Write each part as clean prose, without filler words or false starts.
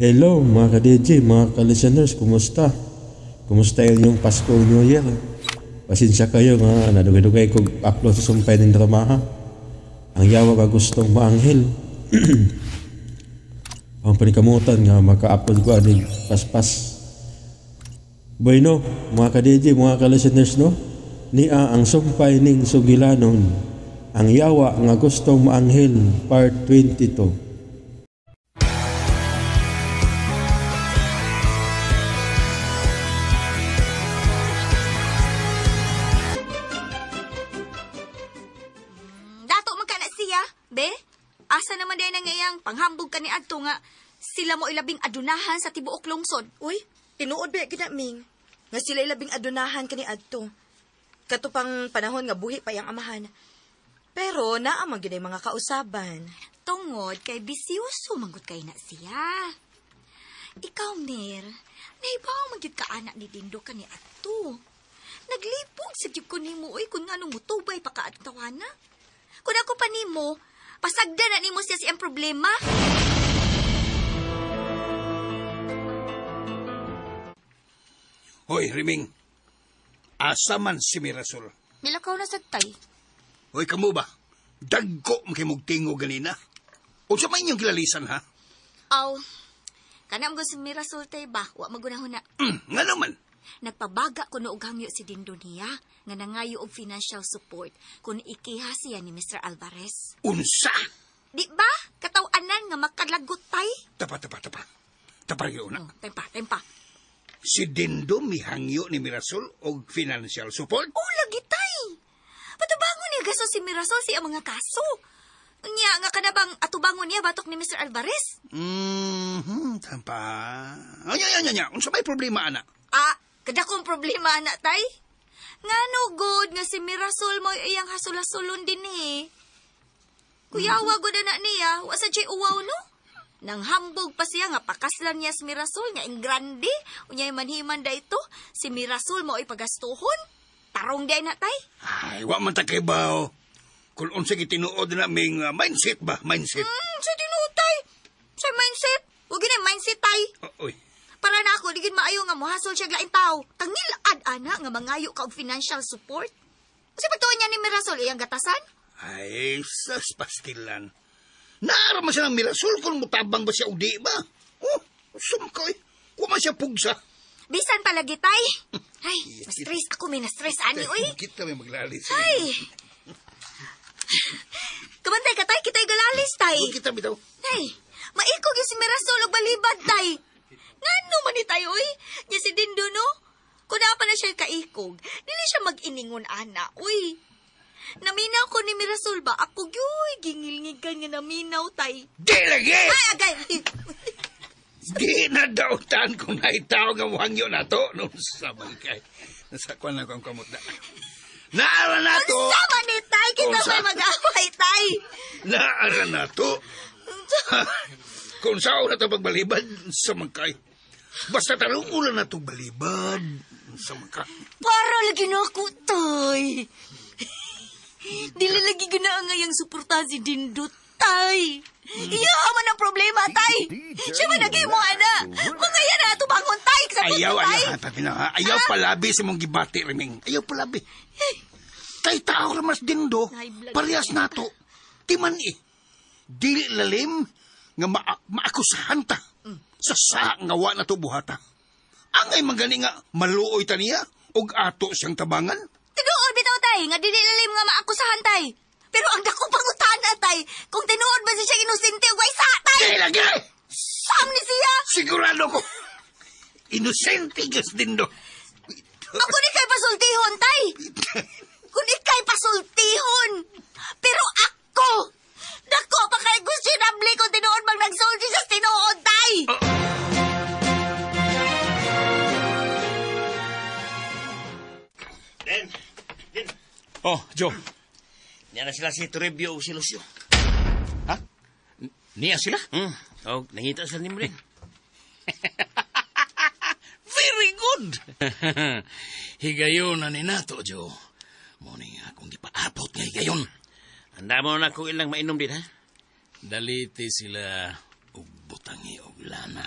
Hello mga ka-DJ, mga ka-listeners, kumusta? Kumusta yung Pasko New Year? Pasensya kayo nga, nadugay-dugay kong upload sa sumpay ng drama ha. Ang yawa ka gustong maanghel. Ang panikamutan nga, maka-upload ko aning paspas. Bueno, mga ka-DJ, mga ka-listeners no? Niya ang sumpay ning Sugilanon. Ang yawa nga gustong maanghel, part 22. Asa naman din ang ngayang panghambog ka ni Adto nga sila mo ilabing adunahan sa tibuok lungsod. Uy, tinuod ba ginaming nga sila ilabing adunahan ka ni Adto. Katupang panahon nga buhi pa yang amahan. Pero naamang ginay mga kausaban. Tungod kay bisyoso manggod kay na siya. Ikaw, Ner, naibaw magyud ka anak ni Dindo ka ni Adto. Naglipong sa ko nimo uy kung anong mutubay pa ka at tawana. Kung ako pa nimo, pasagda na nimo siya siyang problema. Hoy, Riming. Asa man si Mirasol? Nilakaw na sagtay. Hoy, kamo ba? Dagko makimugtingo ganina. O sa may inyong kilalisan, ha? Aw, kanam ko si Mirasol tay ba? Wa magunahon na. Nga naman. Nagpabaga ko noog hangyo si Dindo niya nga nangayo og financial support kung ikiha siya ni Mr. Alvarez. Unsa? Di ba? Katawanan nga makalagot tay? Tapa. Tapa yun na. Tempa. Si Dindo mihangyo ni Mirasol og financial support? Lagi tay. Patubangon niya gaso si Mirasol siya mga kaso. Nya nga kanabang atubangon niya batok ni Mr. Alvarez? Tampa. Anya. Unsa may problema, anak? Kada kong problema, anak, tay. Nga no, good, nga si Mirasol mo iyang hasulasulon din eh. Kuyawa good na niya, wasa jay uwaw no? Nang hambog pa siya nga pakaslan niya si Mirasol nga ing grande. Unya'y manhiman da ito, si Mirasol mo ay pagastuhon. Tarong day na, tay. Ay, wa man ta kay bao. Kung unsa gitinuod na ming mindset ba? Mindset. Sa tinuod, tay. Sa mindset. Huwag yun mindset, tay. Oy. Para na ako, digin maayo nga mohasol siya glaing tao. Tangilad, ana, nga mangayo ka og financial support. Kasi patuon niya ni Mirasol iyang gatasan? Ay, sas pastilan. Naaraman siya ng Mirasol kung mutabang ba siya o di ba? Sumkoy. Huwag man siya pugsa. Bisan palagi, tay. Ay, na-stress ako, may na-stress, ani, uy. Kita may maglalis. Ay. Kabantay ka, tay, kita'y galalis, tay. Huwag kita bitaw. Ay, maikog yung si Mirasol og balibad, tay. Ngano man ni tayo, uy? Niya si Dindo, no? Kung pa na siya kaikog, dili siya mag-iningon, ana, uy. Naminaw ko ni Mirasol ba? Ako, yoy, gingilngigan nga naminaw, tay. Di lagi! Ay, agay! Di na daw tan kung naitaw nga wangyo na to. No, sabay kay. Nasakwan na kong kamot na. Naara na to! Sama ni tay, kita may mag-away, tay. Naara na to. Kung saan na ito pagbalibad sa magkay. Basta talong ulan na ito balibad sa magkay. Para lagi na ako, tay. Dili lagi gana ngayang suportahan si Dindo, tay. Iyaman ang problema, tay. Siya man naging mo, ana. Mga yan na ito bangon, tay. Ayaw palabi sa mong gibati, Riming. Ayaw palabi. Tay tao ramas Dindo. Parehas na to. Timan dili lalim nga maakusahan ta sa nga wa na to buhata. Angay magani nga maluoy ta niya og ato siyang tabangan. Tinuod bitaw, tay, nga dili lalim nga maakusahan, tay. Pero ang dako pangutana, tay, kung tinuod ba siya inosente o way sa, tay? Di lagi! Sam ni siya! Sigurado ko. Inosente gas Dindo. Ako ni kay pasultihon, tay. Kung ikay pasultihon. Pero ako, dako pa kay questionable kung tinuod bang nagsulti sa tinuod, tay. Den. Oh, Joe. Niya na sila si Toribio o si Lucio. Ha? Niya sila? Oh, nangita sila ni Mren. Very good. Higayon na ni nato, Joe. Muni akong gipaabot nga higayon. Handa mo na kung ilang mainom din, ha? Daliti sila og butangi og lana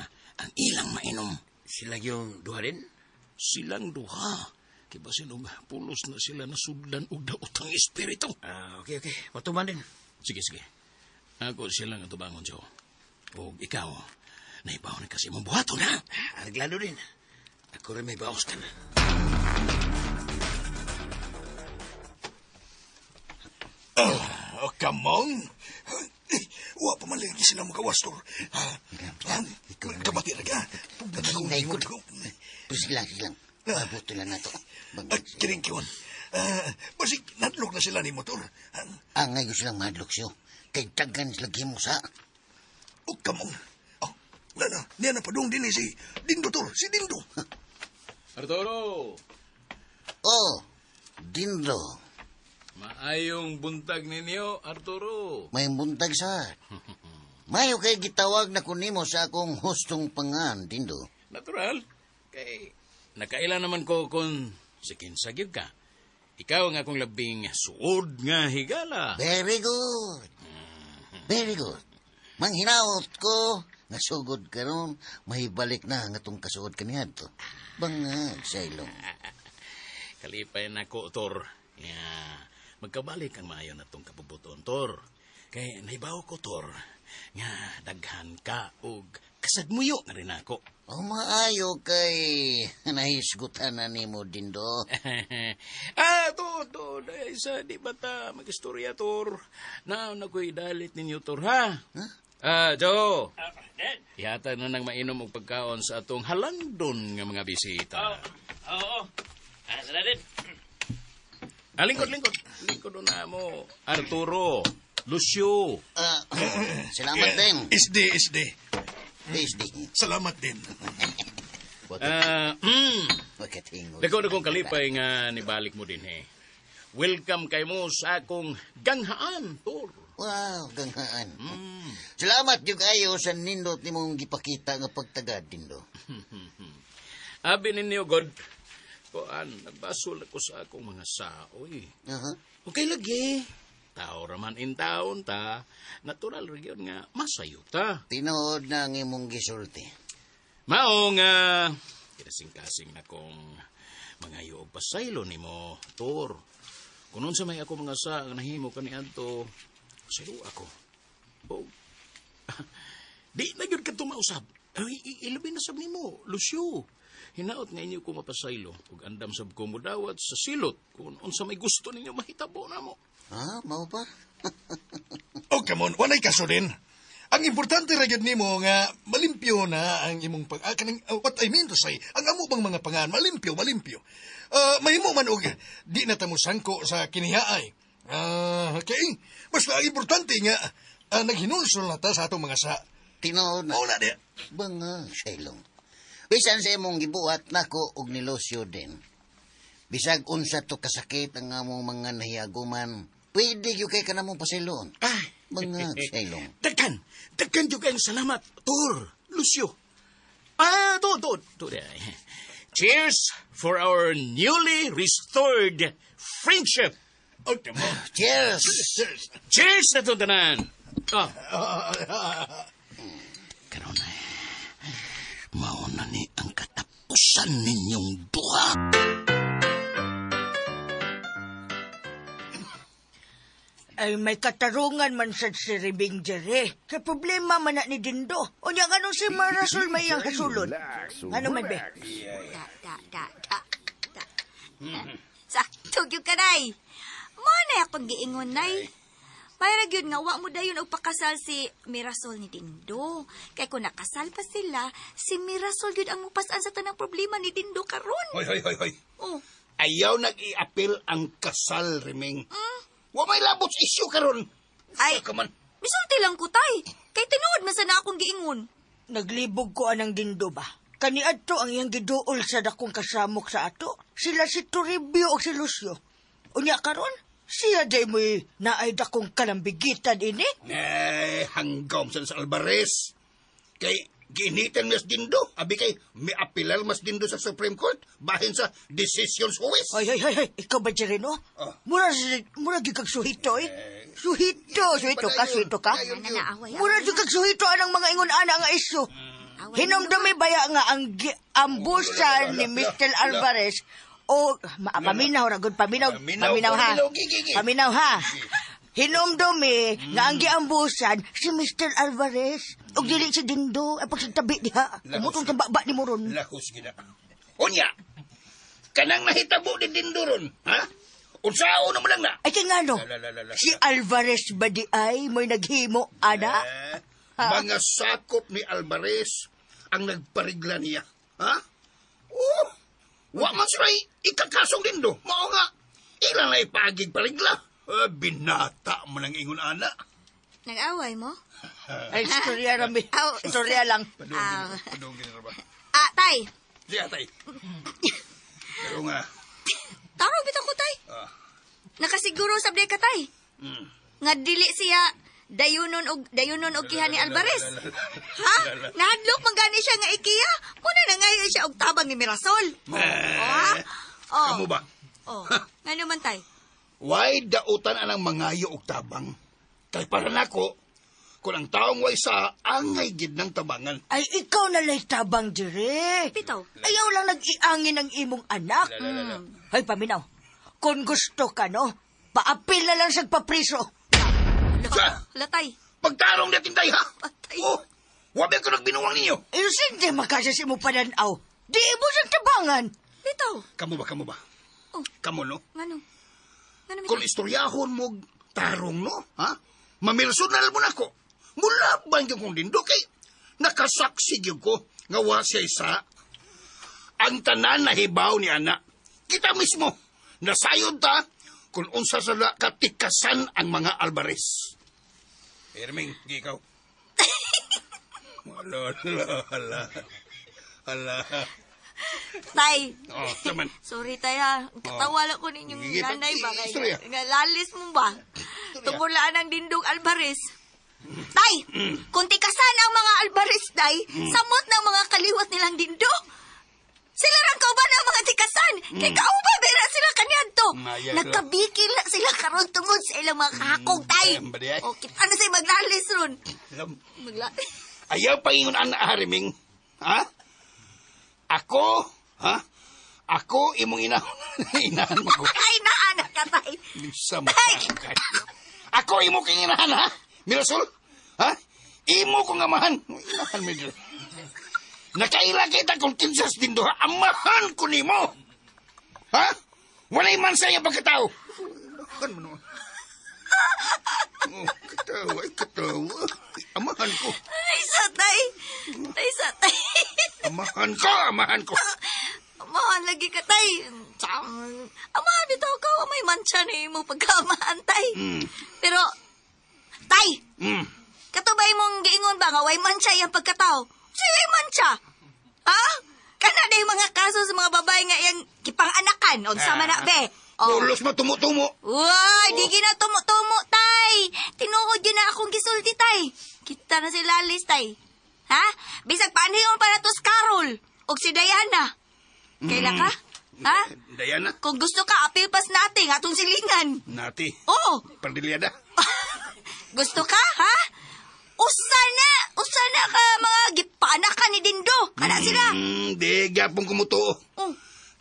mainom. Sila yung duha rin? Silang duha. Kiba sinog pulos na sila nasudlan og daotang espiritu. Okay. Matuman din. Sige. Ako silang atubangon, Joe. O ikaw, naibaw na kasi mong buhato na. Arglado din. Ako rin may baos ka na. Kamong? Wa pa man lagi sila magawastor. Kabati na ka. Hinay ko. Pero silang. Mabuto lang na to. Kiring kiwan. Basig, natlog na sila ni motor. Angay ko silang madlok siyo. Kay tagan sila gimusa. O kamong. Lala, niya na padung din si Dindo, Tor. Si Dindo. Arturo, Oh, Dindo. maayong buntag ninyo, Arturo. May buntag sa. Mayo kay gitawag na kunimo sa akong hustong pangan, Dindo. Natural. Kay nakaila naman ko kung sikin sagyog ka. Ikaw ang akong labing suod nga higala. Very good. Very good. Manghinaot ko nga sugod karon mahibalik na nga tong kasuod kaniadto. Bangag sa ilong. Kalipay na ko, Tor. Magkabalik ang maayo na tong kapubuton, Tor. Kay naibaw ko, Tor, nga daghan ka og kasagmuyo nga rin ako. O maayo kay nahisgutan na nimo, Dindo. To, sa di ba ta mag-istorya, Tor? Na ko'y dalit ninyo, Tor, ha? Joe. Yata na nang mainom og pagkaon sa atong halangdon nga mga bisita. Oo. Sala din. Lingkod. Lingkod na mo. Arturo. Lucio. Salamat din. SD. Bisdi. Salamat din. Pagkatingod. Dako kalipay nga nibalik mo din, he. Welcome kay mo sa akong ganghaan, Tor. Wow, ganghaan. Salamat yung kayo sa nindot ni mong gipakita nga pagtagad, Dindo. Abi ninyo, God. Kuan, nagbasol ako sa akong mga saoy. Okay lagi. Tao raman in taon ta. Natural region nga masayo ta. Tinood na ang imong gisulti. Mao nga kinasing-kasing na kong mga og pasaylo nimo, Tor. Kunon sa may ako mga sa nga nahimo kaniadto, sayo ako. Di na gyud ka tumausab. Ilabi na sab nimo, Lucio. Hinaot nga inyo ko mapasaylo ug andam sab ko mudawat sa silot kung unsa may gusto ninyo mahitabo namo. Mao pa? O kamon, walay kaso din. Ang importante ra gyud nimo nga malimpyo na ang imong what I mean to say, ang amo bang mga pangan malimpyo. Mahimo man og di na ta mo sangko sa kinihaay. Okay. Basta ang importante nga naghinulsol na ta sa atong mga sa. Tinood na. Wala di. Banga, Shailong. Bisan sa imong gibuhat nako og nilosyo din. Bisag unsa to kasakit ang among mga nahiaguman, pwede gyud kay kanamong pasilon. Banga, Shailong. Dagkan jud kayong salamat, Tor, Lucio. To. Cheers for our newly restored friendship. Cheers! Cheers na to tanan. Karon na. Mauna ni ang katapusan ninyong duha. Ay may katarungan man sa si Ribing Jere. Kay problema man na ni Dindo. O niya ganun si Marasol may iyang kasulod. Ano man be? Sakto gyud ka, day. Mo na akong giingon, nay. Mayra gyud nga wa mo dayon og pakasal si Mirasol ni Dindo. Kay kung nakasal pa sila, si Mirasol gyud ang mupasan sa tanang problema ni Dindo karon. Hoy. Oh. Ayaw nag-i-apil ang kasal, Reming. Wa may labot sa isyu karon. Ay, misulti lang ko, tay. Kay tinuod man sa na akong giingon. Naglibog ko anang Dindo ba? Kaniadto ang iyang giduol sa dakong kasamok sa ato. Sila si Toribio o si Lucio. Unya karon, siya day mo'y naay dakong kalambigitan ini. Hanggaw sa Alvarez. Kay ginitan mas Dindo. Abi kay may apilal mas Dindo sa Supreme Court. Bahin sa decisions huwes. Ay. Ikaw ba, Jerino? Mura di kag suhito, eh. Suhito ka. Nanaaway. Mura di kag suhito anang mga ingon ana nga isyo. Hinumdumi baya nga ang ambusan ni Mr. Alvarez o paminaw ra gud paminaw ha. Paminaw ha. Hinumdumi nga ang giambusan si Mr. Alvarez ug dili si Dindo ay pagsitabi diha. Umutong sa baba ni Moron. Lahos gina. Unya. Kanang nahitabo din Dindo ron, ha? Unsao na mo lang na. Ay kingano. Si Alvarez ba di ay mo'y naghimo ana? Mga sakop ni Alvarez ang nagparigla niya. Ha? Oh, wa man sila ikakasong Dindo. Mao nga, ilang na ipagig parigla. Binata mo lang ingon ana. Nag-away mo? Ay, istorya rami. Istorya lang. Padungin na ba? Tay. Siya, tay. Pero nga. Tarong bitaw ko, tay. Nakasiguro sabday ka, tay. Nga dili siya dayunon og kiha ni Alvarez. Ha? Nahadlok man gani siya nga ikiya. Muna na ngayon siya og tabang ni Mirasol. Kamu ba? Nga naman, tay. Why dautan anang mangayo og tabang? Kay para nako, kung ang taong way sa angay gid ng tabangan. Ay, ikaw na lay tabang dire. Bitaw. Ayaw lang nag-iangin ang imong anak. Ay, paminaw. Kung gusto ka, no, paapil na lang sa papriso. Latay. Pagtarong natin tayo, ha? Patay. Oh, wabi ko nagbinuwang ninyo. Ay, hindi makasya si mo pananaw. Di mo sa tabangan. Bitaw. Kamu ba? Oh. Kamu, no? Ngano? Kung istoryahon mo tarong, no? Ha? Mamirsunal mo na ko. Mula ba yung kong Dindo kay nakasaksig yung ko nga wa siya isa ang tanan na hibaw ni anak. Kita mismo, nasayod ta kung unsa sa katikasan ang mga Alvarez. Herming, ikaw. Ala. Tay. Taman. Sorry, tay, ha. Katawala ko ninyong nanay ba? Istorya. Lalis mo ba? Tumulaan ang Dindong Alvarez. Tay, kung tikasan ang mga Alvarez, tay, samot ng mga kaliwat nilang Dindo. Sila lang kauban ang mga tikasan. Kay kauban, bera sila kanyanto. Nagkabikil na sila karon tungod sa ilang mga kahakong, tay. O, kita na sa'yo maglalis ron. Maglalis. Ayaw pangingon ang Hariming. Ha? Ako, ha? Ako, imong inahan mo ko. Ay, naanak ka, tay. Ako, imo kang inahan, ha? Mirasol? Ha? Imo kong amahan. Inahan, medyo. Nakaila kita kung kinsas Dindo, ha? Amahan ko ni mo. Ha? Walay man sa'yo pagkatao. Inahan mo naman. Katawa. Amahan ko. Ay, satay. Tay, satay. Amahan ko. Amahan lagi ka, tay. Amahan bitaw ka. May mancha na mo pagkaamahan, tay. Pero, tay. Katubay mong giingon ba nga way mancha yung pagkatao? Siya way mancha. Ha? Kana na yung mga kaso sa mga babae nga yung kipang-anakan. O sama na, be. Pulos matumo-tumo. Uy, di ginatumo-tumo, tay. Tinuod yun na akong gisulti, tay. Kita na si Lalis, tay. Ha? Bisag paanhingon pa na to si Carol. O si Diana. Kaila ka? Ha? Diana? Kung gusto ka, apil pas natin atong silingan. Nati. Oo. Pandilyada. Gusto ka, ha? Usa na ka mga gipanakan ni Dindo. Kana sila. Di, gapong kumutuo.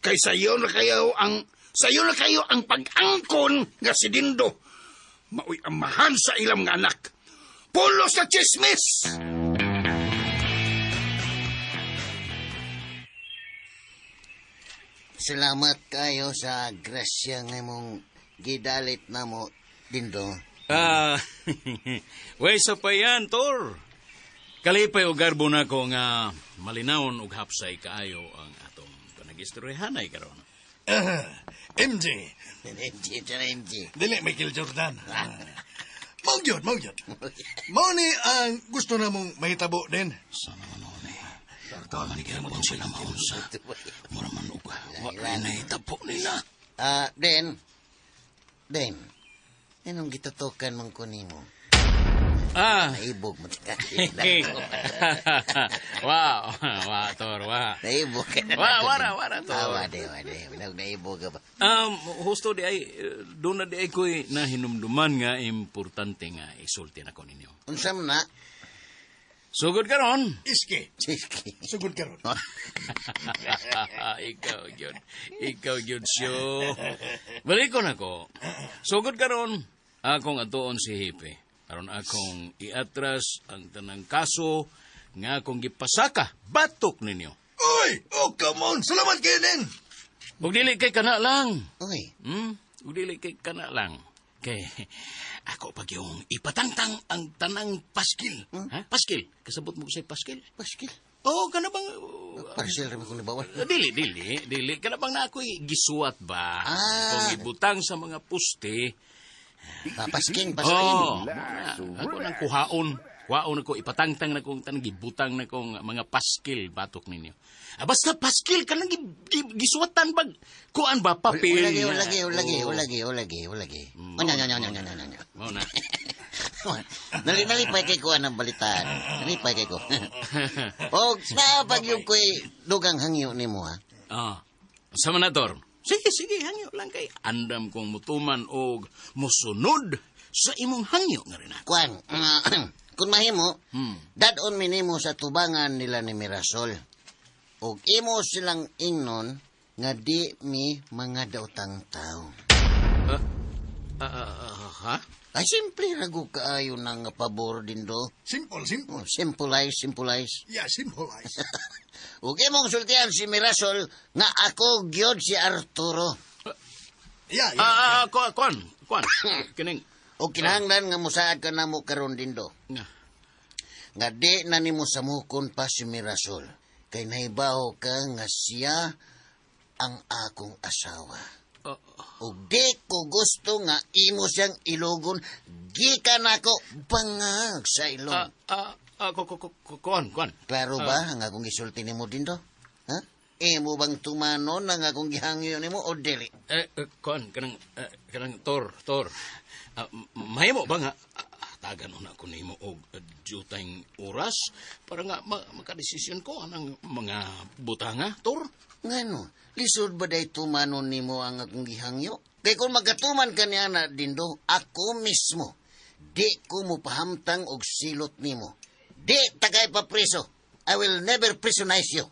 Kay sayo na kayo ang pag-angkon nga si Dindo. Maoy amahan sa ilang nga anak. Pulos na chismis! Salamat kayo sa grasya nga mong gidalit na mo, Dindo. Way sa pa yan, Tor. Kalipay o garbo na ko nga malinawon og hapsay kaayo ang atong panag-istoryahanay karon. MJ. MJ. Dili, Michael Jordan. Maugyod. Mao ni ang gusto na mong mahitabo din. Sana mo ni. Taman ni kaya mo sila maunsa. Mura man og wala na hitabo nila. Den. Anong gitutukan mong kunimo? Naibog mo. Wow, Tor, wow. Naibog ka na. Wara, Tor. Wade. Naibog ka ba? Husto di ay, doon na di ay ko'y nahinumduman nga importante nga isulti na ko ninyo. Unsam na? Sugod ka ron. Iske. Sige. Sugod ka ron. Ikaw yun, siyo. Balikon ako. Sugod ka ron. Akong atuon si Hipe. Aron akong iatras ang tanang kaso nga akong gipasaka. Batok ninyo. Uy! Oh, come on! Salamat kayo din! Ug dili kay kana lang. Uy, Ug dili kay kana lang. Kay ako pag yung ipatangtang ang tanang paskil. Ha? Paskil. Kasabot mo ko sa paskil? paskil. Oo, kana bang... Parcel rin ko nabawal. Dili. Kana bang na ako'y gisuwat ba? Kung ibutang sa mga puste. Papasking, Oo. pasking. Ako nang kuhaon. Kuhaon ako, ipatangtang na kong tanang gibutang na kong mga paskil batok ninyo. Basta paskil ka lang gisuwatan bag. Kuan ba, papel? Ulagi. Oo na. Nalipay kay ko ang balitaan. Nalipay kay ko. O, sa pag yung ko'y dugang hangyo ni mo, ha? Sa manador. Sige, hangyo lang kay. Andam kong mutuman o musunod sa imong hangyo nga rin ako. Kwan, kung mahimo, dadon minimo sa tubangan nila ni Mirasol. O imo silang ingnon nga di mi mga dautang tao. Ha? Ay, simple rago kaayo ng pabor din do. Simple. Symbolize. Yeah, simple. Ug imong sultihan si Mirasol nga ako gyud si Arturo. Yeah. Kuan. Kining. O kinahanglan nga musaad ka na mo karon din do. Nga di na nimo samukon pa si Mirasol. Kay nahibaho ka nga siya ang akong asawa. Ug di ko gusto nga imo siyang ilugon, gikan ako bangag sa ilong. Kuan. Klaro ba ang akong gisulti nimo din do? Ha? Imo bang tumanon ang akong gihangyo nimo o dili? Kuan, kanang tor. Mahimo ba nga tagan na ko nimo og jutang oras para nga makadesisyon ko anang mga butanga, tor? Ngano, lisod ba day tumanon nimo ang akong gihangyo? Kay kung magatuman ka niya na dindo, ako mismo, di ko mo pahamtang og silot nimo. Di tagay pa preso. I will never prisonize you.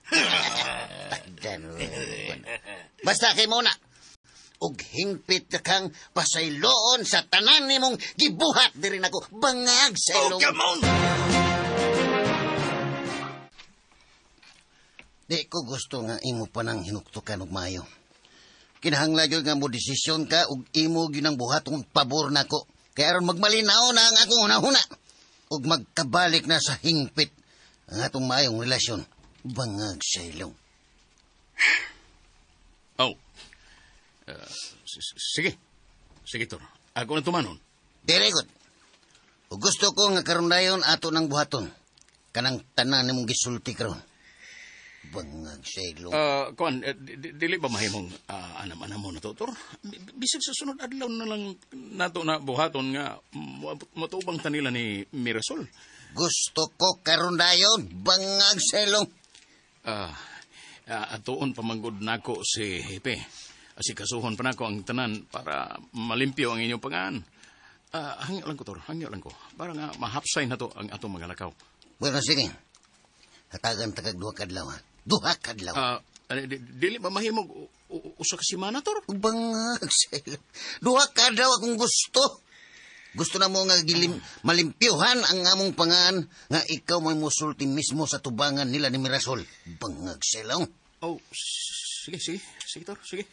Basta kay mo na. Og hingpit ka kang pasayloon sa tanan nimong gibuhat diri nako bangag sa ilong. Oh, come on! Di ko gusto nga imo pa nang hinuktukan og mayo. Kinahanglan gyud nga mo desisyon ka ug imo gyud ang buhatong pabor nako. Kaya aron magmalinaw na ang akong hunahuna ug magkabalik na sa hingpit ang atong maayong relasyon bangag sa ilong. Sige, Tor. Ako na tumanon. Very good. Ug gusto ko nga karon dayon ato nang buhaton. Kanang tanan nimong gisulti karon. Bangag sa ilong. Kuan, dili ba mahimong anam-anam mo na to, Tor? Bisag sa sunod adlaw na lang nato na buhaton nga matubang tanila ni Mirasol. Gusto ko karon dayon bangag sa ilong. Atuon pamanggod nako si Hepe. Asikasuhon pa nako ang tanan para malimpyo ang inyong pangaan. Hangyo lang ko, Tor. Hangyo lang ko. Para nga mahapsay na to ang atong mga lakaw. Bueno, sige. Hatagan tagag duha kadlaw, ha? Duha kadlaw. Dili ba mahimog usa ka semana, Tor? Bangag sa ilong. Duha kadlaw akong gusto. Gusto na mo nga malimpyuhan ang among pangaan nga ikaw may musulti mismo sa tubangan nila ni Mirasol. Bangag sa ilong. Sige, Tor. Sige.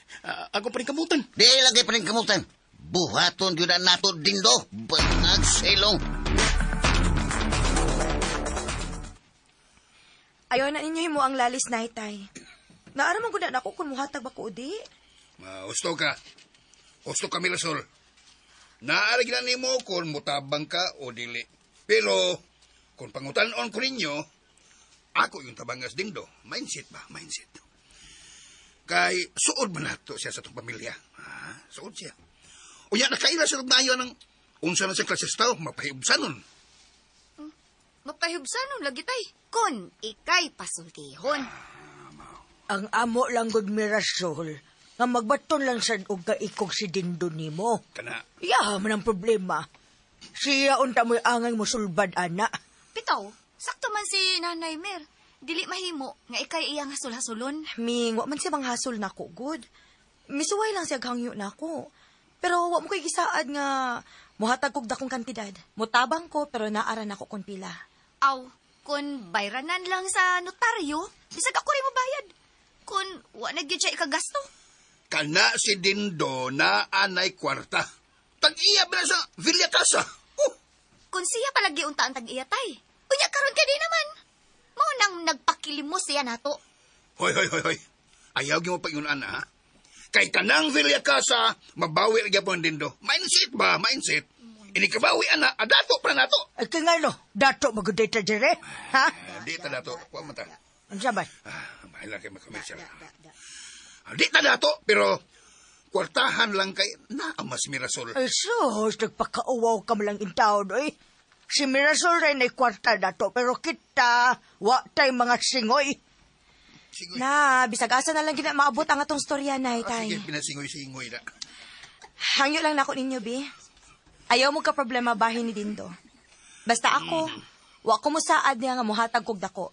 Ako pa rin kamutan. Di lagi pa rin kamutan. Buhaton yun na nato dindo. Bangag sa ilong. Ayaw na ninyo himo ang lalis na itay. Naaraman ko na ako kung muhatag ba ko, di? Gusto ka. Gusto ka, Mirasol. Naarag na nimo kung mutabang ka o dili. Pero, kung pangutanon ko ninyo, ako yung tabangas dindo. Mindset ba? Mindset. Kay, suod man nato siya sa itong pamilya. Suod siya. Unya, nakaila siya ng nayo ng unsa na siya klases tao, mapahibsanon. Mapahibsanon lagi tay. Kun, ikay pasultihon. Ang amo lang gud Mirasol, nga magbaton lang sad og kaikog si Dindo nimo. Kana. Man ang problema. Siya unta mo'y angay mo sulbad, ana. Pitaw, Sakto man si Nanay Mer. Dili mahimo nga ikay iyang hasul-hasulon. Ming, wa man siya manghasol na ko, good. Misuway lang siya hangyo na ko. Pero wa mo ko'y gisaad nga muhatag kog dakong kantidad. Mutabang ko pero naara na ko kon pila. Aw, kun bayranan lang sa notaryo, bisag ako rin mo bayad. Kun wa na gyud siya ikagasto. Kana si Dindo na anay kwarta. Tag-iya ba na sa Villa Casa? Kun siya palagi unta ang tag-iyatay. Unya karon kay di naman. Mao nang nagpakilimos siya nato. Hoy. Ayaw gyud mo pa yun, ana, ha? Kay kanang Villa Casa, mabawi lagi po ang Dindo. Mindset ba? Mindset. Ini kabawi, ana, adato pa nato. Ay, kaya nga no, dato maguday ta dire. Ha? Di ta dato. Kuha mo ta. Ang sabay. Bahala kay makamersyal. Di ta dato, pero kwartahan lang kay naamas Mirasol. Ay, sus, nagpakauwaw ka malang intaon, oy. Si Mirasol rin ay kwarta dato, pero kita, wa tay mga singoy. Singoy. Na, bisag asa na lang gina maabot ang atong storya na, tay. Sige, pinasingoy-singoy na. Hangyo lang nako ninyo, Bi. Ayaw mo ka problema bahin ni Dindo. Basta ako, wa ko mo saad niya nga muhatag kog dako.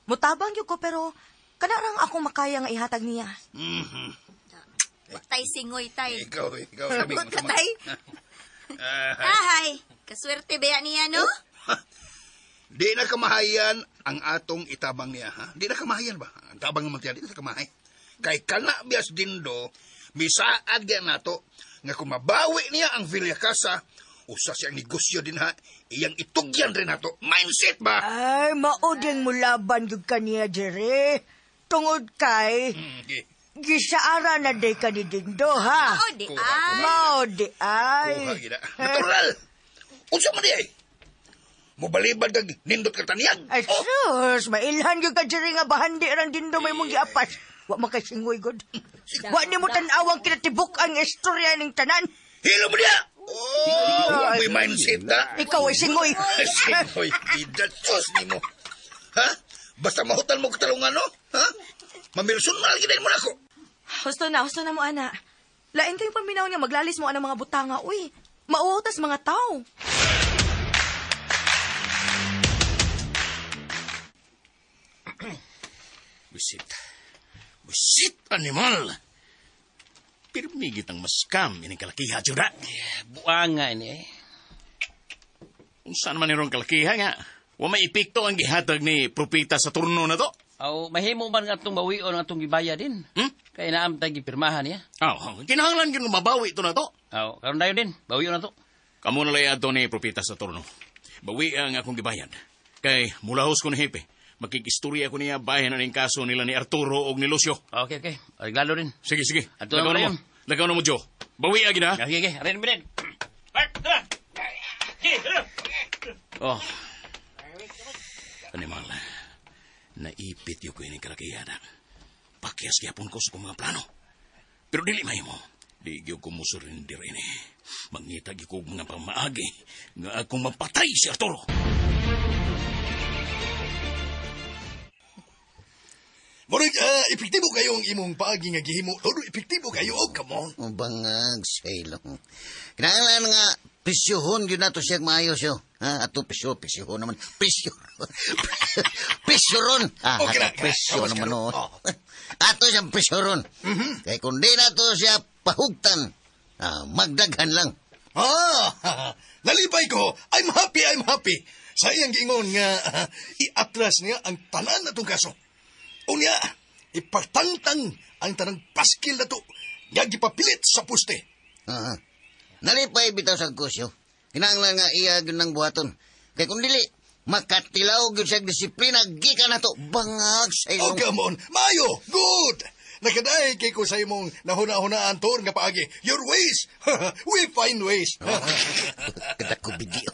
Mutabang yun ko, pero kanarang ako makaya nga ihatag niya. Tay singoy tay. Ikaw sabi mo. Tay. Ahay, kaswerte ba niya, no? Di na kamahayan ang atong itabang niya, ha? Di na kamahayan ba? Ang tabang naman tiyan, di na kamahay. Kay kana bias Dindo, misaad gaya nato, nga kung mabawi niya ang Villa Casa, usa siyang negosyo din, ha? Iyang itugyan rin nato. Mindset ba? Ay, mauding mo laban yung kaniya, Jere. Tungod kay, gisaara na day ka ni Dindo, ha? Mao di ay. Mao di ay. Kuha gina. Natural! Unsa man di ay? Mubalibad kag nindot ka taniyag. Ay, sus, mailhan yung ka, Jere, nga bahandi rang Dindo may mong giapas. Wa makasingoy, good. Wa ni mo tanawang kinatibuk ang istorya ng tanan. Hilo mo niya! Oh, may mindset na. Ikaw ay singoy. Singoy, idatsos ni mo. Ha? Basta mahutan mo katalungan, no? Ha? Mamilson mo lagi mo na ako. Husto na mo, ana. Lain kayong paminaw niya, maglalis mo ang mga butanga, uy. Mauutas mga tao. Busit, animal! Pirmigit ang maskam, ini kalakiha, Jura. Buang nga ini eh. Kung saan man irong kalakiha nga, wa may ipikto ang gihatag ni propita sa turno na to. Aw, mahimo man nga itong bawion ang itong gibaya din. Kaya naam tayo gipirmahan niya. Kinahanglan yun mabawi ito na to. Aw, karon dayon din, bawion na to. Kamu na layad to ni propita sa turno. Bawi ang akong gibayad. Kay mulahos ko ni Hepe. Makikistorya ko niya bahin ang kaso nila ni Arturo o ni Lucio. Okay. Reglado din. Sige. Ato na mo. Lagaw na mo, Joe. Bawi agad, ha? Okay. Arin mo din. Oh. Animal. Naipit yung ko yung kalakiyada. Pakyas gyapon ko sa kong mga plano. Pero dili may mo. Di gyud ko musurindir ini. Mangitag ko mga pamaagi nga akong mapatay si Arturo. Murag, epektibo kayo ang imong paagi nga gihimo. Todo epektibo kayo, come on. Bangag, sailong. Kinahanglan nga, pisyohon yun na to siyang maayos yun. Ato pisyohon naman. Pisyoron. Okay na. Pisyo naman o. Ato siyang pisyoron. Kaya kung di na to siya pahugtan, magdaghan lang. Nalipay ko. I'm happy. Sayang gingon nga iatras niya ang tanan na itong kaso. Unya, ipatangtang ang tanang paskil na to. Nga gipapilit sa puste. Nalipay bitaw sa kusyo. Kinahanglan nga iya yun ng buhaton. Kaya kung dili, makatilaw yun siya disiplina. Gika na to. Bangag sa ilong. Oh, come on. Mayo, good. Nakadaay kay ko sa imong nahuna-hunaan toon nga paagi. Your ways. We find ways. Kada ko bidyo.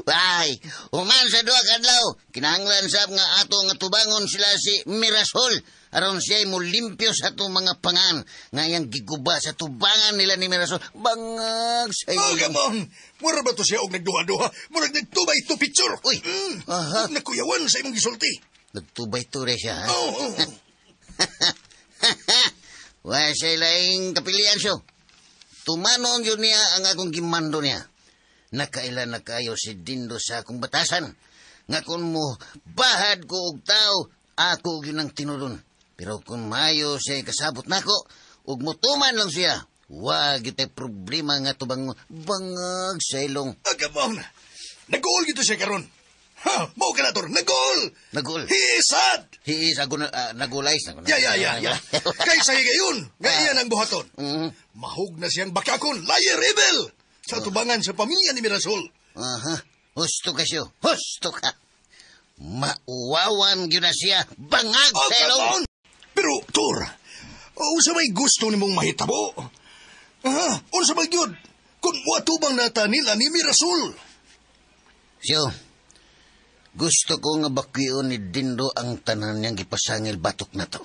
Why, human sa duha kadlaw, kinahanglan sab nga ato nga tubangon sila si Mirasol aron siya mo limpyo sa atong mga pangan nga yang giguba sa tubangan nila ni Mirasol. Bangag sa Oh, come on. Mura ba to siya og nagduha-duha? Mura nagtubay to picture. Uy. Nakuyawan sa imong gisulti. Nagtubay to rin siya, ha? Oh. Why, siya laing kapilian siya. Tumanon yun niya ang akong gimando niya. Nakailan na kayo si Dindo sa akong batasan. nga kung mo bahad ko og tao, ako yun ang tinulon. Pero kung mayo siya kasabot nako, ug mutuman lang siya, wag ito problema nga to bangag sa ilong. Agamon, nag-goal gito siya karon. Ha, mau ka na, Tor. Nag-goal! Nagul. He is sad! He is nagulais. Ya. Kaysa higayon, nga iyan ang buhaton. Mahog na siyang bakakon, liar, evil! Sa tubangan sa pamilya ni Mirasol. Aha, husto ka siyo. Husto ka. Mauwawan yun na siya, bangag sa ilong. Agamon! Pero, Tor, unsa may gusto ni mong mahitabo? Unsa may gyud? Kung watubang nata nila ni Mirasol. Siyo, gusto ko nga bakwion ni Dindo ang tanan niyang gipasangil batok na to.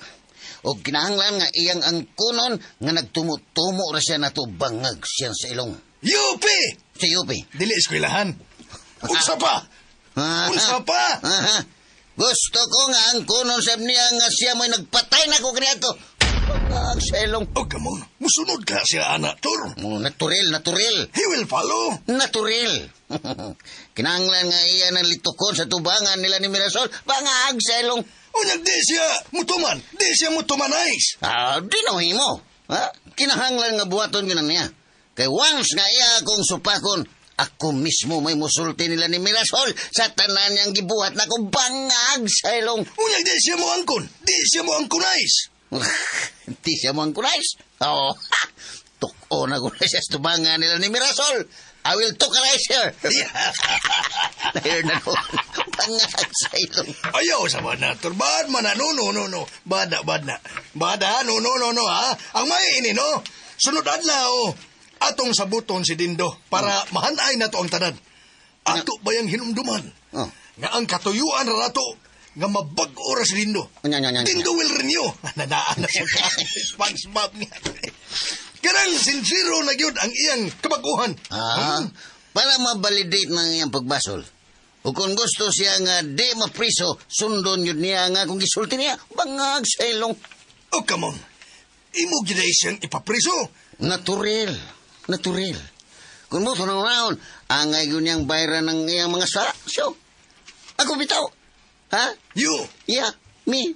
O kinahanglan nga iyang ang kunon nga nagtumo-tumo ra siya na to bangag siya sa ilong. Yupi! Sa Yupi. Dili eskwelahan. Unsa pa? Unsa pa? Gusto ko nga ang kunon sa niya nga siya mo'y nagpatay na ko kaniya to. Bangag sa ilong. O kamon, musunod ka siya, anak, Tor. Natural. He will follow. Natural. Kinahanglan nga iya ng litukon sa tubangan nila ni Mirasol, bangag sa ilong. Unyag di siya mutumanais. Di mo. Kinahanglan nga buhaton yun niya. Kay once nga iya akong supakon, ako mismo may musulti nila ni Mirasol sa tanan niyang gibuhat na ko bangag sa ilong. Unyag di siya mo angkonais. Di siya mo angkonais? Oo. Tuko na ko na siya sa tubangan nila ni Mirasol. I will tokarize her. Dahil na ko. Bangag sa ilong. Ayaw sa bad na, Tor. Bad man na. No. Bad na. Bad ha? No, ha? Ang may ini, no? Sunod adlaw. Atong sabuton si Dindo para mahanay na to ang tanan. Ato ba yung hinumduman? Nga ang katuyuan na nato nga mabag-o ra si Dindo. Dindo will renew. Nadaan na siya. SpongeBob niya. Karang sincero na yun ang iyang kabaguhan. Para mabalidate ng iyang pagbasol. O kung gusto siya nga di mapriso, sundon yun niya nga kung gisulti niya, bangag sa ilong. Oh, come on. Imo giday siyang ipapriso. Natural. Kung mo ng round, angay yun niyang bayran ng iyang mga sala. So, ako bitaw. Ha? You? Yeah, me.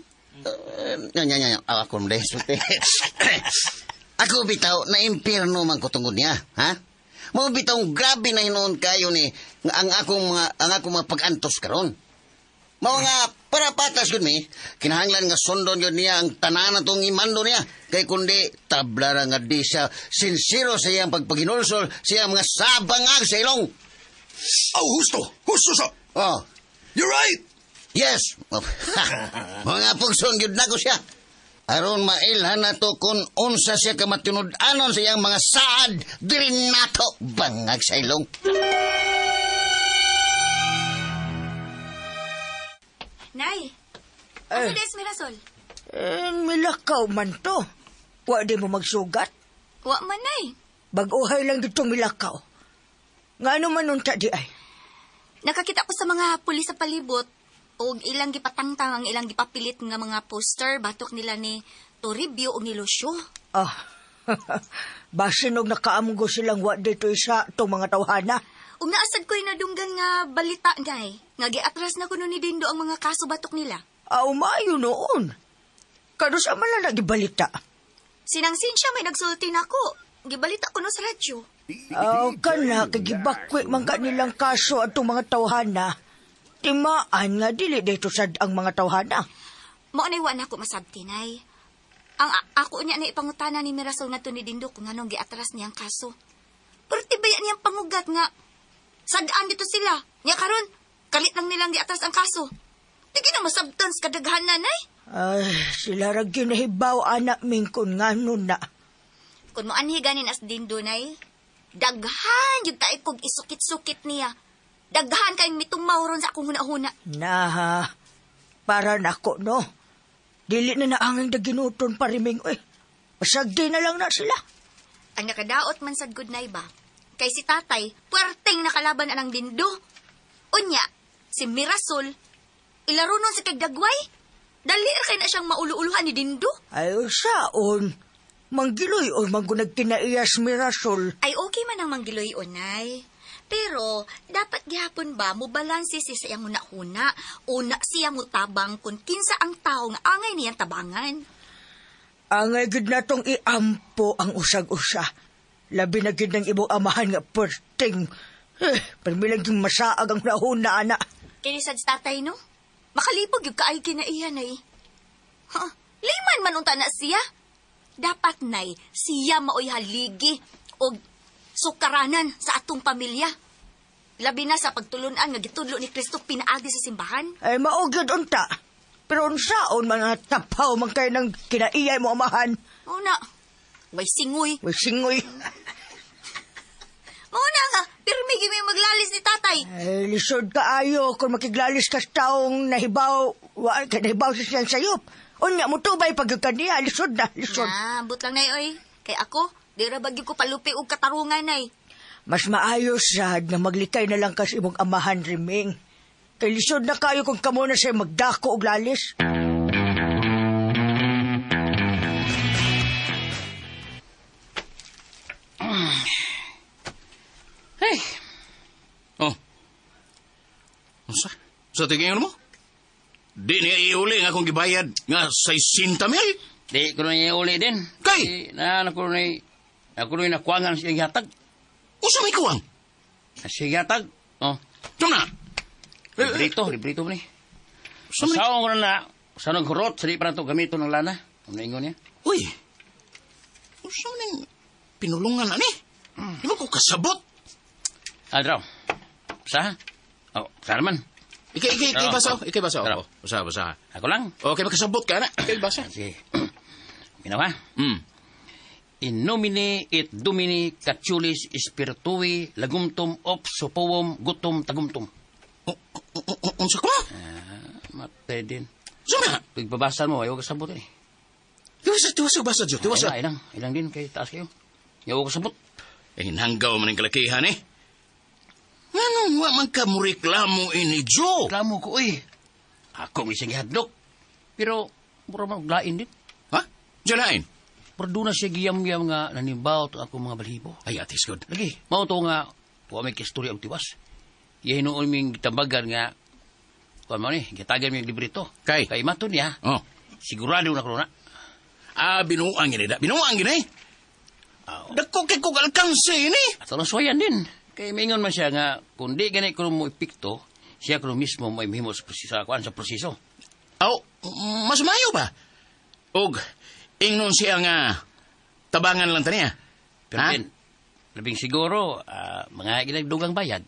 Ako mday. Ako bitaw na impyerno man ko tungod niya, ha? Mo bitaw grabe na hinoon kayo ni ang akong mga pag-antos karon. Mao nga para patas gud mi, kinahanglan nga sundon yun niya ang tanan atong imando niya. Kay kundi tabla ra nga di siya sincero sa iyang pagpaginulsol sa iyang mga sabangag sa ilong. Husto sa. Oh. You're right. Yes. Mga pugson gyud na ko siya. Aron mailhan na to kung unsa siya kamatinud-anon sa iyang mga saad diri nato bangag sa ilong. Nay, ano des Mirasol? Milakaw man to. Wa di mo magsugat. Wa man, Nay. Bag-uhay lang dito milakaw. Nga ano man unta di ay? Nakakita ko sa mga pulis sa palibot o ilang gipatangtang ang ilang gipapilit nga mga poster batok nila ni Toribio o ni Lucio. Basin og nakaamgo silang wa dito isa itong mga tawhana. Ug naasad ko'y nadunggan nga balita, Nay, nga giatras na kuno ni Dindo ang mga kaso batok nila. Umayo noon. Kano sa man lang gibalita? Sinangsin siya may nagsulti nako. Gibalita ko no sa radyo. Kana kagibakwi man ka nilang kaso atong mga tawhana. Timaan nga dili dito sad ang mga tawhana. Mao nay wa na ako masabti, Nay. Ang ako niya na ipangutana ni Mirasol nga to ni Dindo kung anong giatras niyang kaso. Pero tibayan niyang pangugat nga sadaan dito sila. Nya karon kalit lang nilang giatras ang kaso. Di na masabtan sa kadaghanan, Nay. Sila ra ginahibaw anak mingkon nganon na. Kung mo anhi ganin as Dindo, Nay, daghan yung tayo kong isukit-sukit niya. Daghan kayong mitumaw ron sa akong huna-huna. Para nako, no? Dili na naangang daginuton pariming, pasagdi na lang na sila. Ang nakadaot man sad good Nay ba? Kay si tatay, puwerteng nakalaban anang Dindo. Unya, si Mirasol, ilaro nun si kagdagway. Dalir kay na siyang maulu-uluhan ni Dindo. Ay, saon? Manggiloy o maggunag kinaiyas Mirasol. Ay, okay man ang manggiloy o, Nay. Pero, dapat gihapon ba mo balanse siya sa iyang una-una? Una siya mo tabang kung kinsa ang tao nga angay niyang tabangan. Angay gid natong iampo ang usag-usa. Labi na gid ng ibong amahan nga perting. Pagmilang yung masaag ang nahuna, ana. Kinisad sa tatay, no? Makalipog yung kaay kinaihan ay. Liman man unta na siya. Dapat nay, siya maoy haligi o sukaranan sa atong pamilya. Labi na sa pagtulunan nga gitudlo ni Kristo pinaagi sa simbahan. Ay, maugad unta. Pero unsaon mga tapaw man kayo ng kinaiyay mo amahan. Una, way singoy. May singoy. Una nga, pero may gimi maglalis ni tatay. Ay, lisod kaayo kung makiglalis ka sa taong nahibaw, nahibaw sa siyang sayop. Unya mo tubay pagkakaniya, lisod na, lisod. But lang na oy. Kay ako, di ra bagyo ko palupi og katarungan ay. Mas maayos sad na maglikay na lang kas imong amahan, Riming. Kay lisod na kayo kung kamo na siya magdako og lalis. Hey! Oh. Sa tingin mo? Di niya iuli nga akong gibayad nga 60 mil. Di ko na iuli din. Kay? Ako na nakuangan siya gihatag. Usa may kuwang? Siya gihatag. Oh. Ito na. Librito mo ni. Sasawa ko na sa naghurot, sa di pa na ito gamito ng lana. Ang naingon niya. Uy. Usa mo nang pinulungan na ni? Di ba ko kasabot? Adraw. Sa? Oh, sa naman. Ikay basa. Basa. Ako lang. Okay, makasabot ka na. Ikay basa. Sige. Ginawa? In nomine et domini Catchulis Spiritui Lagumtum op Sopowom Gutom Tagumtum. Unsa ko? Matay din. Suma? Pagbabasan mo, ayaw kasabot eh. Tiwasa basa, Jo. Tiwasa. Ilang din kay taas kayo. Ayaw kasabot. Hinanggaw man ang kalakihan eh. Anong wa man ka mo reklamo ini, Jo? Reklamo ko eh. Ako may sige hadlok. Pero, mura maglain din. Ha? Diyan lain? Pero doon na siya giyam-giyam nga nanimbaw to ako mga balibo. Ay, atis good. Lagi, mao to nga, tuwa may kistorya ang tiwas. Yahinoon ming gitambagan nga, kuwan mo ni, gitagan mo yung librito. Kay mato niya, sigurado na ko na. Binuang gini da. Binuang gini. Dako kay kong alkanse ini. At alang soyan din. Kaya maingon man siya nga, kung di ganit ko mo ipikto, siya ko mismo may mahimo sa proseso. Mas mayo ba? Og, ingnon siya nga, tabangan lang taniya. Pero din, labing siguro, mga ginagdugang bayad.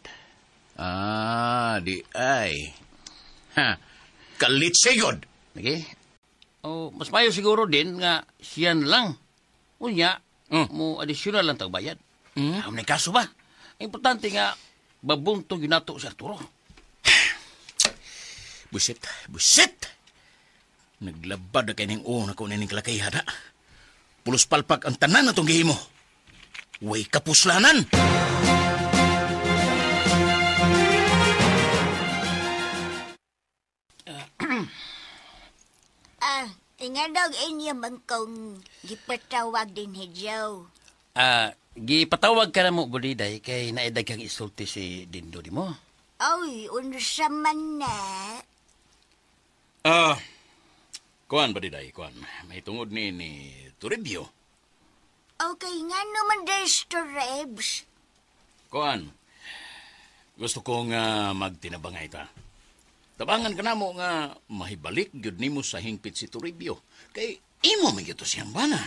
Di ay. Kalit sigod. Lagi? Mas mayo siguro din nga siyan lang. Unya, mo additional lang tagbayad. May kaso ba? Importante nga, babuntog yun nato si Arturo. Busit. Naglabad na kayo ng una ko na ng kalakayhada. Pulos palpak ang tanan na itong gihimo. Way kapuslanan. Ingadog inyo man kong gipatawag din hijaw. Gipatawag ka na mo, Buliday, kay naidag kang isulti si Dindo di mo. Ay, unsa man na. Kuan, Buliday, kuan. May tungod ni Toribio. Okay, nga naman des to Rebs. Kuan, gusto kong magtinabangay ta. Tabangan ka na mo nga mahibalik yun ni mo sa hingpit si Toribio. Kay imo may ito siyang bana.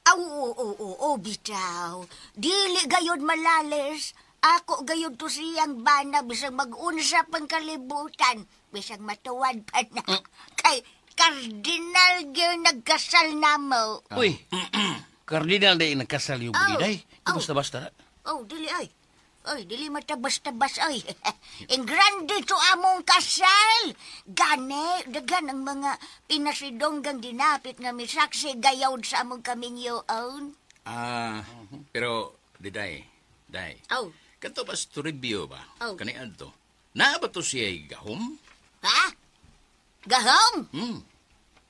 Oo, bitaw. Dili gayod malalis. Ako gayod to siyang bana bisang mag-unsa pang kalibutan. Bisang matuwad pa na. Kay Cardinal gyud nagkasal na mo. Uy, Cardinal day nagkasal yung Buliday. Basta-basta na. Dili ay. Oy, dili matabas-tabas ay. Ang grande to among kasal. Gane, dagan ang mga pinasidonggang dinapit nga misaksi gayawd sa among kaming yoon. Pero, Day. Kanto ba sa Toribio ba? Kanian to. Naa ba to siya gahom? Ha? Gahom?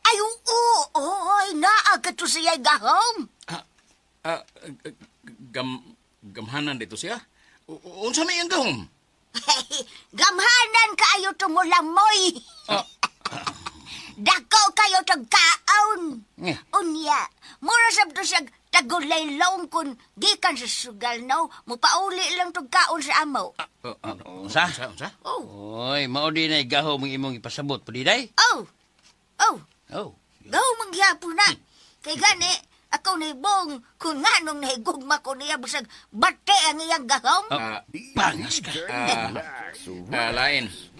Ay, oo, naa ka to siya gahom. Gamhanan dito siya? Unsa may ang gahom? Gamhanan kaayo tumulamoy. Dako kayo tagkaon. Unya, mura sabdo siya tagulaylong kun gikan sa sugal no. Mupauli lang tagkaon sa amaw. Unsa? Oh. Oy, mao di na gaho mong imong ipasabot pudi day. Oh. Oh. Oh. Gaw mangyapon na. Kay gani, ako ni Bong kung nganong nahigugma ko niya busag bate ang iyang gahom. Pangas ka.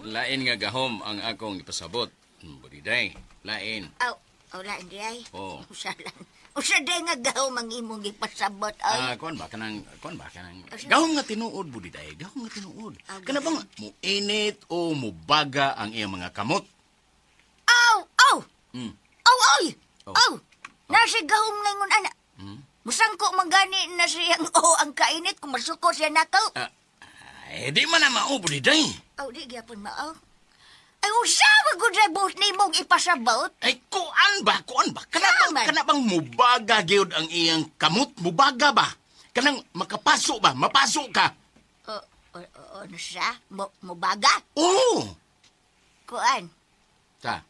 Lain nga gahom ang akong ipasabot. Budiday, lain. Lain di ay. Oh. Usa day nga gahom ang imong ipasabot ay. Kuan ba kanang gahom nga tinuod budiday, gahom nga tinuod. Kana bang muinit o mubaga ang iyang mga kamot? Nasi gahom ngayon, anak. Musangko magani na siyang ang kainit kung masuko siya nakaw. Di man na mao, budiday. Di gyapon mao. Ay, usawa ko sa buhos ni mong ipasabot. Ay, kuan ba? Kana bang mubaga gyud ang iyang kamot? Mubaga ba? Kanang makapaso ba? Mapaso ka? Ano siya? Mubaga? Oo. Kuan? Ta?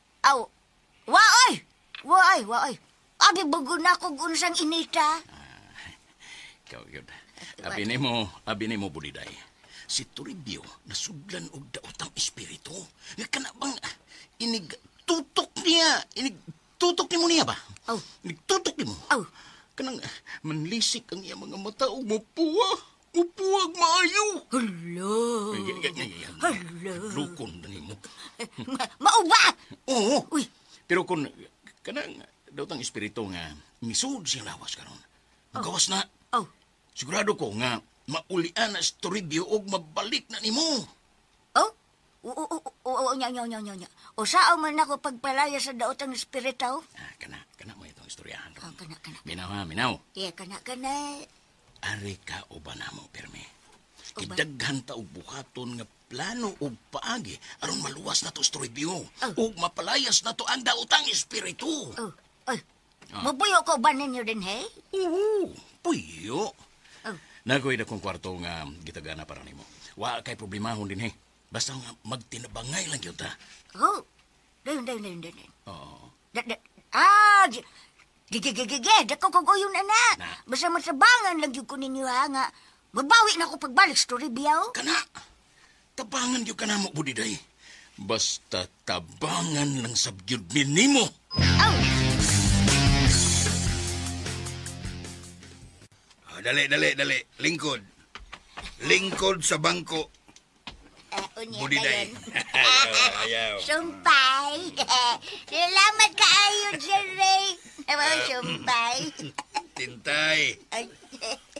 Waay. Abi bago na akong unsang inita. Ikaw yun. Abi ni mo, budiday. Si Toribio, nasudlan og daotang espiritu. Kana bang tutok ni mo niya ba? Tutok ni mo? Kanang manlisik ang iya mga mata o upuwag maayo. Hala. Lukon na ni mo. Mao ba? Oo. Uy. Pero kung kanang daotang espiritu nga misud siyang lawas karon. Gawas na. Sigurado ko nga maulian na si Toribio og mabalik na nimo. Nya. O sao man ako pagpalaya sa daotang espiritaw? Kana mo itong istoryahan. Kana. Minaw. Yeah, kana. Ari ka o ba na mo, Perme? Kidaghan ta og buhaton nga plano og paagi aron maluwas na to si Toribio. Og mapalayas na to ang daotang espiritu. Mabuyo ko ba ninyo din, hey? Oo, puyo. Nagoy na kong kwarto nga gitagana para nimo. Wa kay problemahon din, hey. Basta nga magtinabangay lang yun ta. Dayon. Oo. Dako ko yung anak. Basta masabangan lang yung ko ninyo ha nga. Mabawi na ako pagbalik sa Toribio. Kana, tabangan yung kana mo, budiday. Basta tabangan lang sa byud minimo. Dali. Lingkod sa bangko. Budiday. Ayaw. Sumpay. Salamat kaayo, Jerry. Sumpay. Tintay.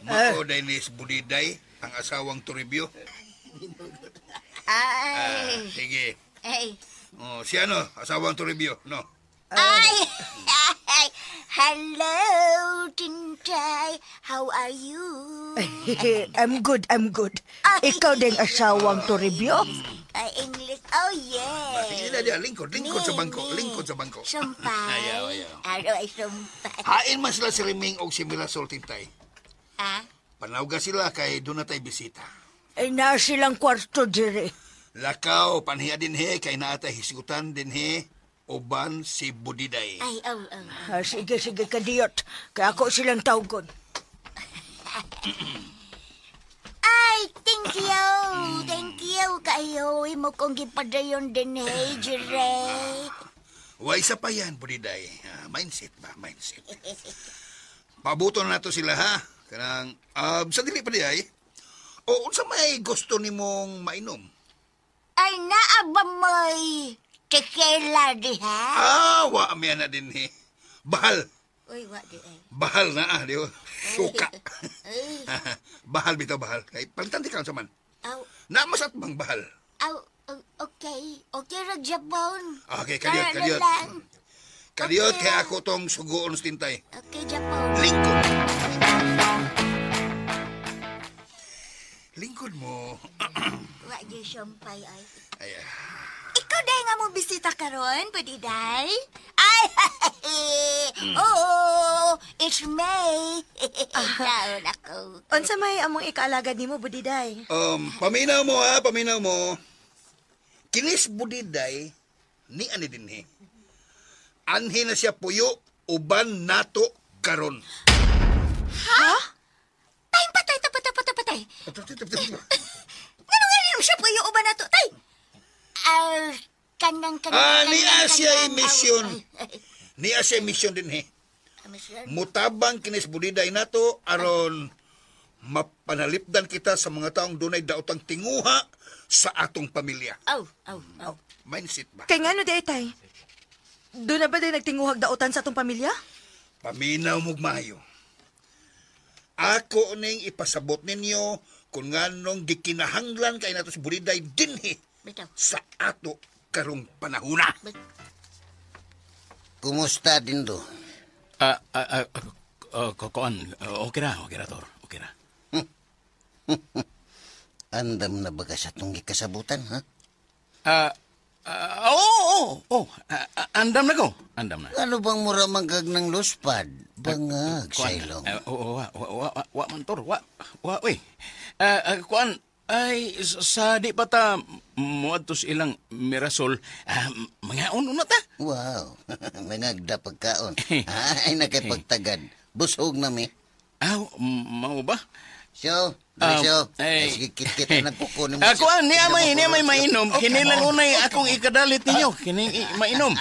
Mao Dennis Budiday, ang asawang Toribio. Sige. Si ano, asawang Toribio, no? Hello, Tintay. How are you? I'm good. Ikaw ding asawang Toribio? English. Oh, yes. Sige na lingkod sa bangko. Sumpay. Ayaw. Sumpay. Hain man sila si Reming o si Mirasol, Tintay. Ah? Panawga sila kay doon na tayo bisita. Ay, na silang kwarto, Jerry. Lakaw, panhiya din he, kay naatay hisgutan din he, uban si Budiday. Sige, kadiyot. Kaya ako silang tawgon. Thank you kayo. Imo kong gipadayon din, hey, Jerry. Way isa pa yan, Budiday. Mindset. Pabuto na nato sila, ha? Kanang, sa dili pa di ay. Unsa may gusto ni mong mainom? Ay, naaba mo'y tequila di, ha? Wa miya na din, he. Bahal. Uy, wa di ay. Bahal na, di ba? Suka. Bahal bitaw, bahal. Kay palitan di ka sa man. Namasat bang bahal? Okay. Okay, Ragjabon. Okay, kadiyot. Kadiyot, kaya ako tong sugoon sa Tintay. Okay, Japon. Lingkod mo. Wa di sumpay ay. Ay. Ikaw day nga mo bisita karon, Budiday? Oo, It's May. Taon ako. Unsa may among ikaalagad nimo, Budiday? Paminaw mo ha, paminaw mo. Kinis budiday ni ani dinhi. Anhi na siya puyo uban nato karon. Ha? Tay, patay. Ngano nga rin siya puyo uban na to, tay? Ni Asia emission. Ni Asia emission dinhi. Mutabang kinis budiday nato aron mapanalipdan kita sa mga taong dunay daotang tinguha sa atong pamilya. Mindset ba? Kay ngano di tay? Doon na ba din nagtinguhag daotan sa atong pamilya? Paminaw mo mayo. Ako ning ipasabot ninyo kung nganong gikinahanglan kay nato si budiday dinhi sa ato karong panahuna. Kumusta, Dindo? Kuan, okay ra, Tor. Okay ra. Andam na ba ka sa itong gikasabutan, ha? Andam na ko. Andam na. Ano bang mura manggag ng luspad? Bangag, Sailong. Wa man, Tor. Wa, uy. Kuan, ay, sa di pa ta muadtos ilang Mirasol, mga uno ta. Wow, nangagda pagkaon. Ay, nakipagtagad. Busog na mi. Mau ba? So, sige, kit-kit na nagkukunin mo. Kuan, niya may mainom. Kinilang unay akong ikadalit ninyo. Kining mainom.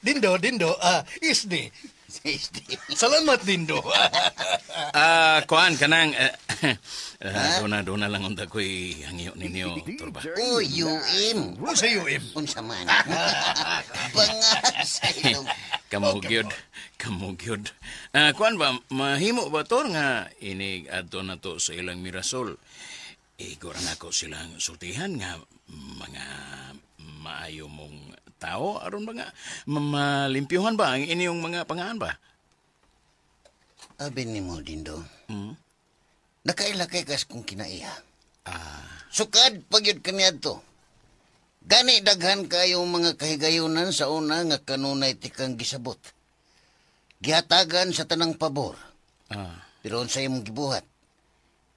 Dindo, isdi. Salamat, Dindo. Kuan, kanang... Dona lang unta ko'y hangyo ninyo, Torba. Yuim. Sa Yuim. Unsa man. Bangag, Sailong. Kamugyod. Kuan ba, mahimo ba, Tor, nga inig adto na to sa ilang Mirasol? Igura na ko silang sultihan nga mga maayo mong tao, aron ba nga malimpyuhan ba ang inyong mga pangaan ba? Abin ni mo, Dindo. Nakailakay kas kung kinaiya. Sukad pagyud kaniya to. Gani daghan kayong mga kahigayunan sa una nga kanunay tikang gisabot. Gihatagan sa tanang pabor. Pero sa imong gibuhat,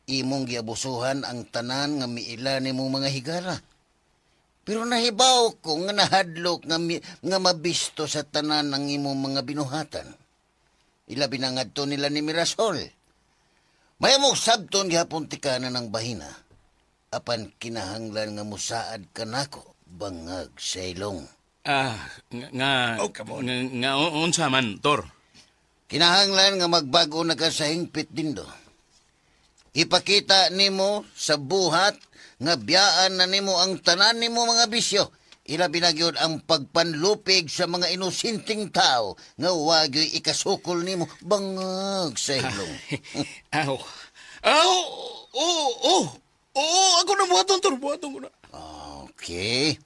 imong giabusuhan ang tanan nga miila nimong mga higala. Pero nahibaw ko nga nahadlok nga mabisto sa tanan ng imong mga binuhatan. Ilabi na ngadto nila ni Mirasol. May mong sabton gihapon tikanan ng bahina. Apan kinahanglan nga musaad ka nako, bangag, Sailong. Unsa man, Tor? Kinahanglan nga magbago na ka sa hingpit, Dindo. Ipakita nimo sa buhat nga biyaan na nimo ang tanan nimo mga bisyo. Ilabi na gyud ang pagpanlupig sa mga inusinting tao nga wagyoy ikasukol nimo, bangag, Sailong. Ako na buhaton, Tor. Buhaton ko na. Okay.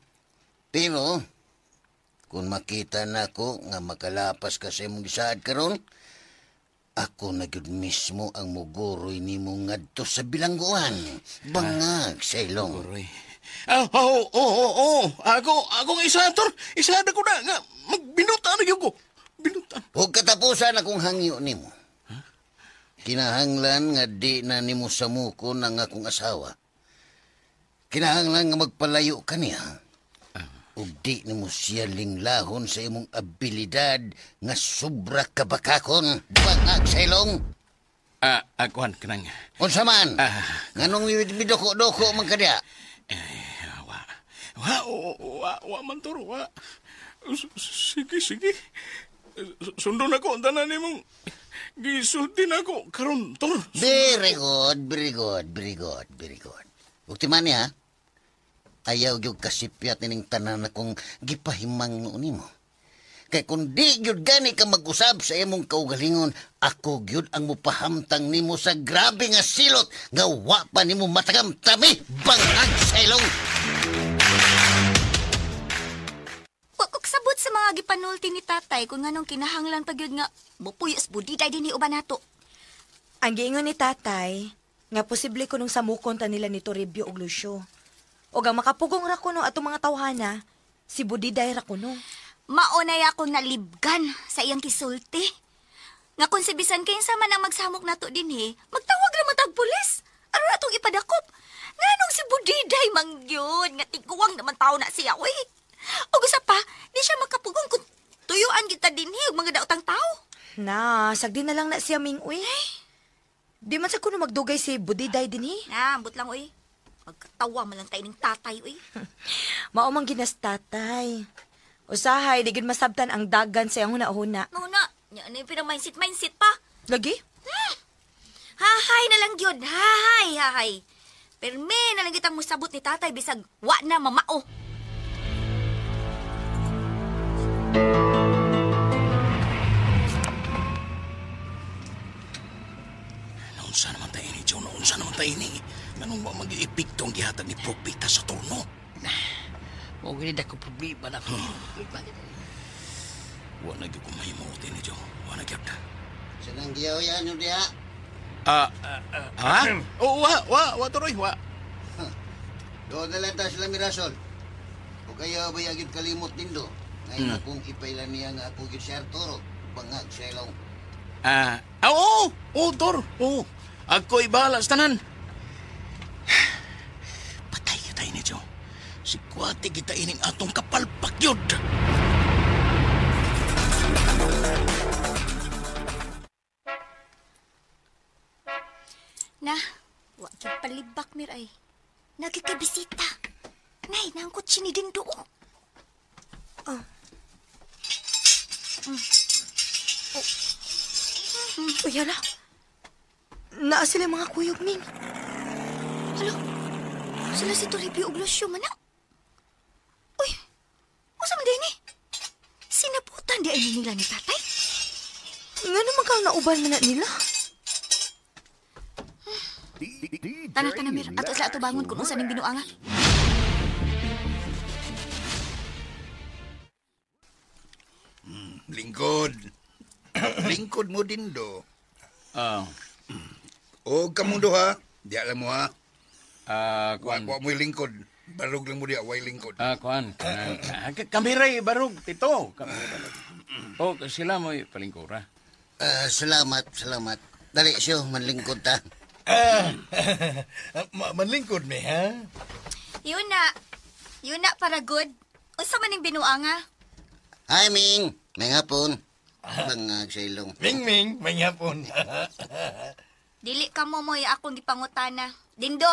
Pero, kung makita na ko nga makalapas ka sa imong gisaad karon, ako na gyud mismo ang muguroy nimo ngadto sa bilangguan. Bangag, Sailong. Muguroy. Ako isa, Tor. Isa na ko na nga. Magbinutan na ko. Binutan. Huwag katapusan akong hangyo nimo. Kinahanglan nga di na nimo samuko ng akong asawa. Kinahanglan nga magpalayo ka niya. Ug di nimo siya linglahon sa imong abilidad nga sobra kabakakon. Bangag, Sailong. Kuan, kanang... Unsa man? Nganong midoko-doko man ka diya? Wa man, Tor. Sige. Sundon ako. Ang tanan nimong gisulti na ako. Karon, Tor. Very good. Bukti man niya, ayaw yung kasipyat nining tanan akong gipahimang noon mo. Kaya kung di gyud gani ka mag-usab sa imong kaugalingon, ako gyud ang mupahamtang nimo sa grabe nga silot nga wa pa nimo matagam-tami, bangag, Sailong. Sabot sa mga gipanulti ni tatay kung nganong kinahanglan pa gyud nga mupuyos budiday dinhi uban nato. Ang giingon ni tatay, nga posible kunong samukon ta nila ni Toribio ug Lucio. O ang makapugong ra kuno atong mga tawhana, si Budiday ra kuno. Maunay ako nalibgan sa iyang kisulti. Nga kung si bisan kayo sama nang magsamok nato din magtawag naman tag pulis. Ano na itong ipadakop? Nga nung si Budiday mangyod, nga tiguwang naman tao na siya, uy. O gusto pa, di siya makapugong kung tuyuan kita din mga daotang tao. Na, sagdi na lang na siya Ming, uy. Di man sa kuno magdugay si Budiday din ambot lang, uy. Magkatawa man lang tayo ng tatay, uy. Maumang ginas tatay. Usahay, di gid masabtan ang dagan sa iyang huna-huna. Huna, yan yung pinang-mindset pa. Lagi? Hahay na lang yun, hahay. Pero may na lang kitang musabot ni tatay bisag wa na mamao. Naunsa naman tayo ni Joe, naunsa naman tayo ni. Ganun ba mag-iipikto ang gihatag ni Propita sa turno? Huwag rin ako problema na ako. Huwag na gyud ko mahimuti ni Joe. Huwag na gyud. Sanang giyaw yan yung diha. Ha? Wa, turoy, wa. Doon na lang ta sila mirasol. O kaya ba yagid kalimot din do? Ngayon akong ipailan niya nga ako yun si Arturo. Bangag siya ilong. Oo, Tor. Oo. Ako'y bahala sa tanan. Patay kita ini, Joe. Si Kwati kita ining atong kapalpak yun. Na, wag yung palibak, Miray. Nagkikabisita. Nay, nangkot siya ni Dindo. Uy, hala. Naa sila mga kuyog, Ming. Halo, sila si Toribio ug Lucio man na. Uy, masa man din sinaputan di ay nila ni tatay? Nga naman kang nauban man na nila. Tanah, Mir. Ato sila ato bangon kung unsa ning binuanga. Lingkod. Lingkod mo din do. O kamu do ha. Di alam mo ha. Kuan. Wa mo lingkod. Barog lang mo di away lingkod. Kuan. Kamiray, barog, tito. O, sila mo palingkura. Salamat. Dali siyo, manlingkod ta. Manlingkod mi, ha? Yun na para good. Unsa man ning binuanga? Hi, Ming. May hapon. Bangag sa ilong. Ming, may hapon. Dili ka mo akong gipangutana. Dindo,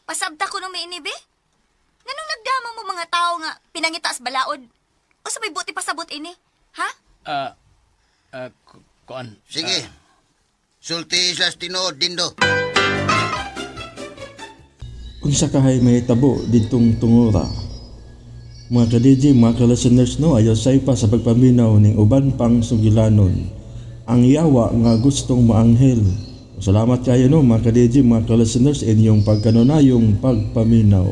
pasabta ko nung may inibi? Nanong nagdama mo mga tao nga pinangita sa balaod? O sabay buti pasabot ini? Ha? Kuan. Sige. Sulti sa tinood, Dindo. Unsa kahay may tabo ditong tungura. Mga ka-DJ, mga ka-listeners no, ayaw say pa sa pagpaminaw ning uban pang sugilanon. Ang yawa nga gustong maanghel. Salamat kayo no, mga ka-DJ, mga ka-listeners, inyong pagkanunayong pagpaminaw.